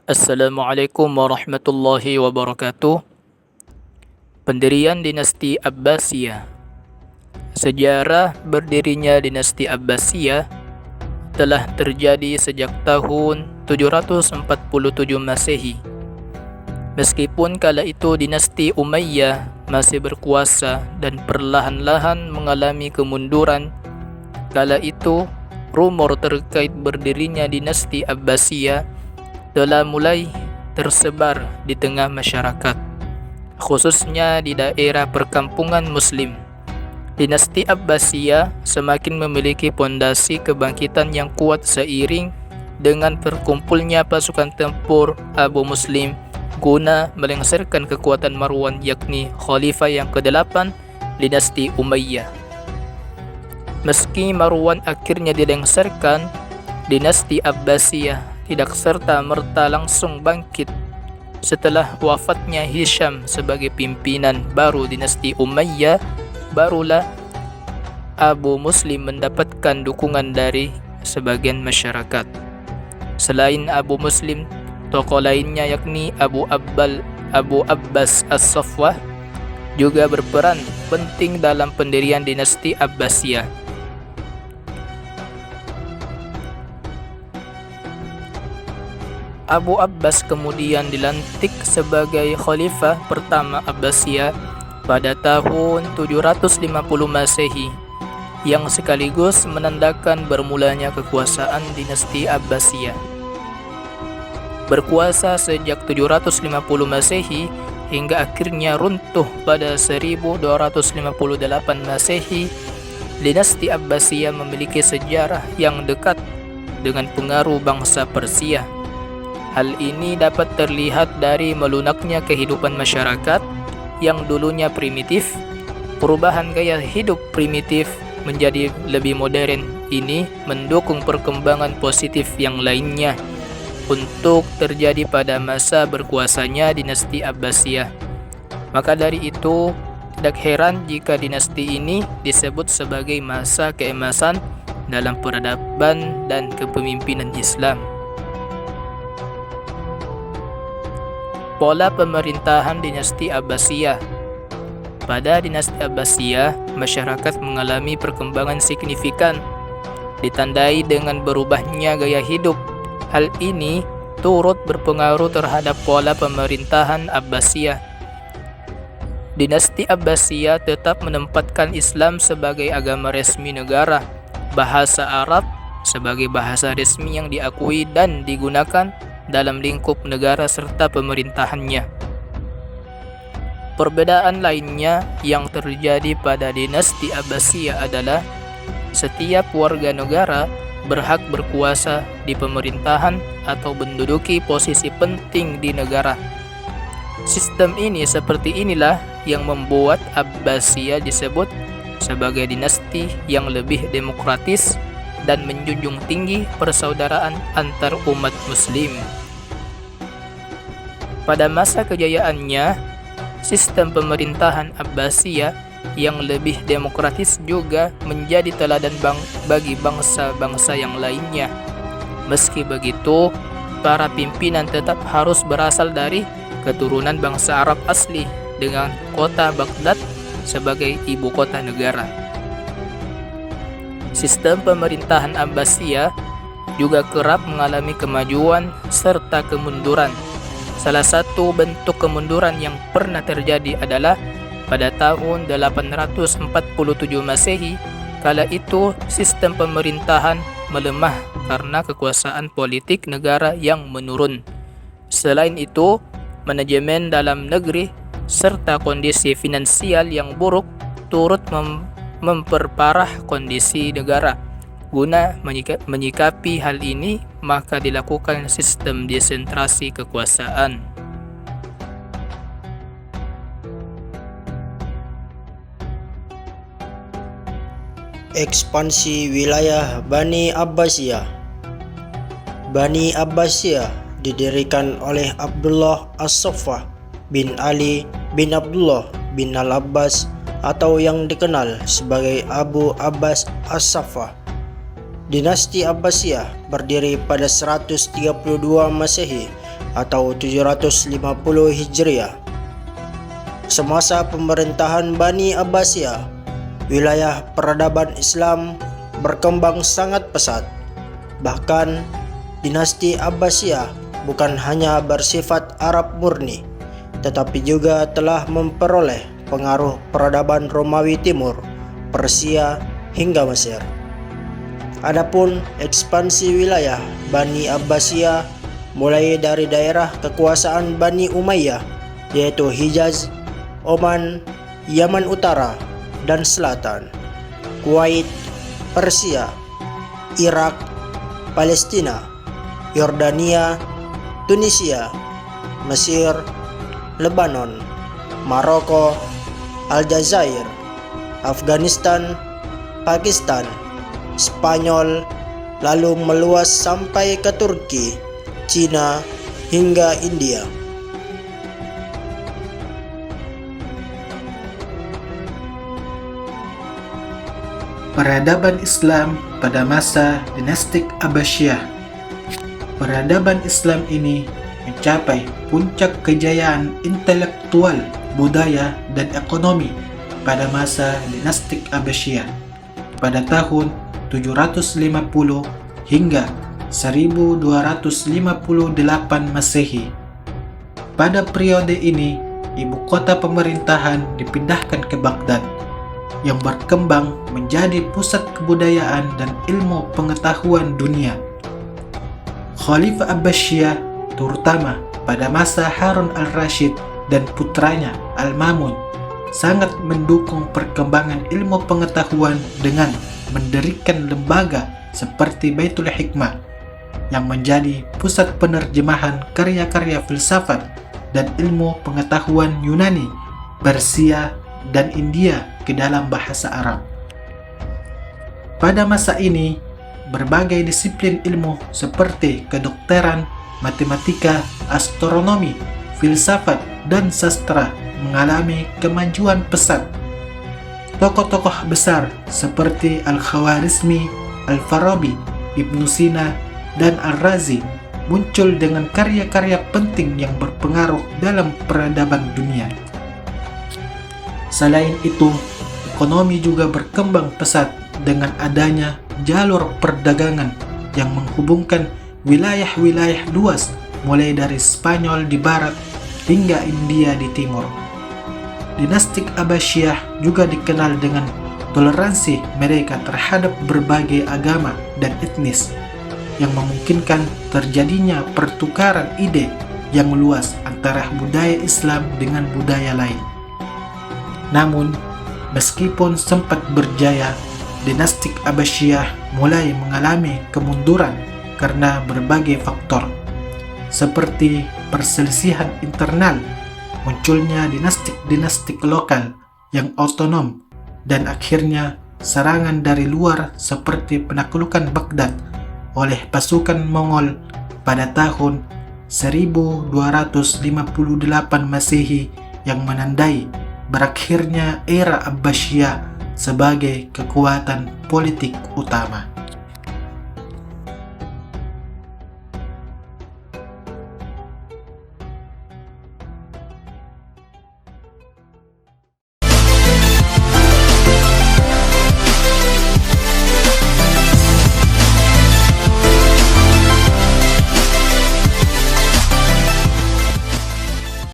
Assalamualaikum warahmatullahi wabarakatuh. Pendirian dinasti Abbasiyah. Sejarah berdirinya dinasti Abbasiyah telah terjadi sejak tahun 747 Masehi. Meskipun kala itu dinasti Umayyah masih berkuasa dan perlahan-lahan mengalami kemunduran, kala itu rumor terkait berdirinya dinasti Abbasiyah telah mulai tersebar di tengah masyarakat, khususnya di daerah perkampungan Muslim. Dinasti Abbasiyah semakin memiliki pondasi kebangkitan yang kuat seiring dengan terkumpulnya pasukan tempur Abu Muslim guna melengsarkan kekuatan Marwan, yakni khalifah yang ke-8 dinasti Umayyah. Meski Marwan akhirnya dilengsarkan, dinasti Abbasiyah tidak serta-merta langsung bangkit. Setelah wafatnya Hisham sebagai pimpinan baru dinasti Umayyah, barulah Abu Muslim mendapatkan dukungan dari sebagian masyarakat. Selain Abu Muslim, tokoh lainnya yakni Abu Abbas As-Saffah juga berperan penting dalam pendirian dinasti Abbasiyah. Abu Abbas kemudian dilantik sebagai khalifah pertama Abbasiyah pada tahun 750 Masehi, yang sekaligus menandakan bermulanya kekuasaan dinasti Abbasiyah. Berkuasa sejak 750 Masehi hingga akhirnya runtuh pada 1258 Masehi, dinasti Abbasiyah memiliki sejarah yang dekat dengan pengaruh bangsa Persia. Hal ini dapat terlihat dari melunaknya kehidupan masyarakat yang dulunya primitif. Perubahan gaya hidup primitif menjadi lebih modern ini mendukung perkembangan positif yang lainnya untuk terjadi pada masa berkuasanya dinasti Abbasiyah. Maka dari itu, tidak heran jika dinasti ini disebut sebagai masa keemasan dalam peradaban dan kepemimpinan Islam. Pola pemerintahan dinasti Abbasiyah. Pada dinasti Abbasiyah, masyarakat mengalami perkembangan signifikan, ditandai dengan berubahnya gaya hidup. Hal ini turut berpengaruh terhadap pola pemerintahan Abbasiyah. Dinasti Abbasiyah tetap menempatkan Islam sebagai agama resmi negara, bahasa Arab sebagai bahasa resmi yang diakui dan digunakan dalam lingkup negara serta pemerintahannya. Perbedaan lainnya yang terjadi pada dinasti Abbasiyah adalah setiap warga negara berhak berkuasa di pemerintahan atau menduduki posisi penting di negara. Sistem ini seperti inilah yang membuat Abbasiyah disebut sebagai dinasti yang lebih demokratis dan menjunjung tinggi persaudaraan antar umat Muslim. Pada masa kejayaannya, sistem pemerintahan Abbasiyah yang lebih demokratis juga menjadi teladan bagi bangsa-bangsa yang lainnya. Meski begitu, para pimpinan tetap harus berasal dari keturunan bangsa Arab asli dengan kota Baghdad sebagai ibu kota negara. Sistem pemerintahan Abbasiyah juga kerap mengalami kemajuan serta kemunduran. Salah satu bentuk kemunduran yang pernah terjadi adalah pada tahun 847 Masehi. Kala itu sistem pemerintahan melemah karena kekuasaan politik negara yang menurun. Selain itu, manajemen dalam negeri serta kondisi finansial yang buruk turut memperparah kondisi negara. Guna menyikapi hal ini, maka dilakukan sistem desentralisasi kekuasaan. Ekspansi wilayah Bani Abbasiyah. Bani Abbasiyah didirikan oleh Abdullah As-Saffah bin Ali bin Abdullah bin Al-Abbas atau yang dikenal sebagai Abu Abbas As-Saffah. Dinasti Abbasiyah berdiri pada 132 Masehi atau 750 Hijriah. Semasa pemerintahan Bani Abbasiyah, wilayah peradaban Islam berkembang sangat pesat. Bahkan dinasti Abbasiyah bukan hanya bersifat Arab murni, tetapi juga telah memperoleh pengaruh peradaban Romawi Timur, Persia hingga Mesir. Adapun ekspansi wilayah Bani Abbasiyah mulai dari daerah kekuasaan Bani Umayyah, yaitu Hijaz, Oman, Yaman Utara dan Selatan, Kuwait, Persia, Irak, Palestina, Yordania, Tunisia, Mesir, Lebanon, Maroko, Aljazair, Afghanistan, Pakistan, Spanyol, lalu meluas sampai ke Turki, Cina, hingga India. Peradaban Islam pada masa dinastik Abbasiyah. Peradaban Islam ini mencapai puncak kejayaan intelektual, budaya, dan ekonomi pada masa dinastik Abbasiyah pada tahun 750 hingga 1258 Masehi. Pada periode ini, ibu kota pemerintahan dipindahkan ke Baghdad, yang berkembang menjadi pusat kebudayaan dan ilmu pengetahuan dunia. Khalifah Abbasiyah, terutama pada masa Harun al-Rashid dan putranya Al-Mamun, sangat mendukung perkembangan ilmu pengetahuan dengan mendirikan lembaga seperti Baitul Hikmah yang menjadi pusat penerjemahan karya-karya filsafat dan ilmu pengetahuan Yunani, Persia, dan India ke dalam bahasa Arab. Pada masa ini, berbagai disiplin ilmu seperti kedokteran, matematika, astronomi, filsafat, dan sastra mengalami kemajuan pesat. Tokoh-tokoh besar seperti Al-Khawarizmi, Al-Farabi, Ibnu Sina, dan Al-Razi muncul dengan karya-karya penting yang berpengaruh dalam peradaban dunia. Selain itu, ekonomi juga berkembang pesat dengan adanya jalur perdagangan yang menghubungkan wilayah-wilayah luas mulai dari Spanyol di barat hingga India di timur. Dinastik Abbasiyah juga dikenal dengan toleransi mereka terhadap berbagai agama dan etnis yang memungkinkan terjadinya pertukaran ide yang luas antara budaya Islam dengan budaya lain. Namun, meskipun sempat berjaya, dinastik Abbasiyah mulai mengalami kemunduran karena berbagai faktor, seperti perselisihan internal, munculnya dinastik-dinastik lokal yang otonom, dan akhirnya serangan dari luar seperti penaklukan Baghdad oleh pasukan Mongol pada tahun 1258 Masehi yang menandai berakhirnya era Abbasiyah sebagai kekuatan politik utama.